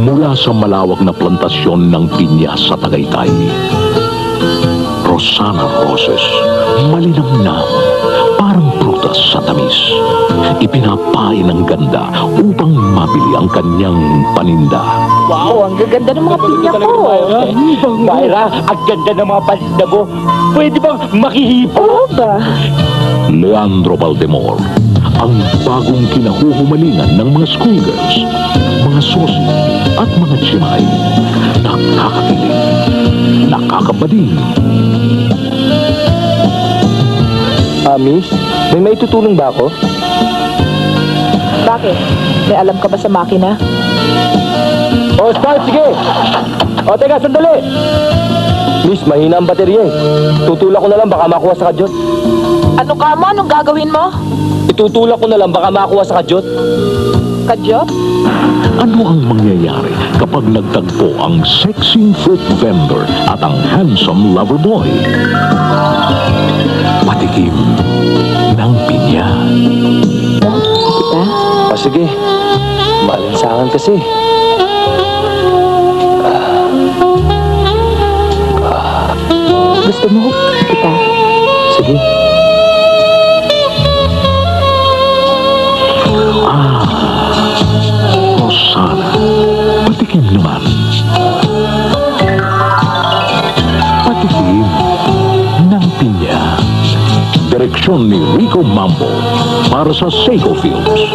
Mula sa malawak na plantasyon ng pinya sa Tagaytay, Rosana Roses, malinamnam, parang prutas sa tamis. Ipinapain ng ganda upang mabili ang kanyang paninda. Wow, ang gaganda ng mga pinya ko. Myra, ang ganda ng mga paninda mo. Pwede bang makihipo? Oo ba? Leandro Valdemor, ang bagong kinahuhumalingan ng mga schoolgirls, mga sosi at mga tsimay. Nakakakilig, nakakabading. Miss, may tutulong ba ako? Bakit? May alam ka ba sa makina? Start, sige! Teka, sandali! Miss, mahina ang baterya eh. Tutulak ko na lang, baka makuha sa kadyot. Ano ka mo? Anong gagawin mo? Itutulak ko na lang, baka makuha sa kadyot. Kadyot? Ano ang mangyayari kapag nagtagpo ang sexy fruit vendor at ang handsome lover boy? Patikim ng pinya. Kita? Sige. Malansangan kasi. Gusto mo? Kita? Sige. Rosana, patikim naman. Patikim ng pinya. Direksyon ni Rico Mambo para sa Seiko Films.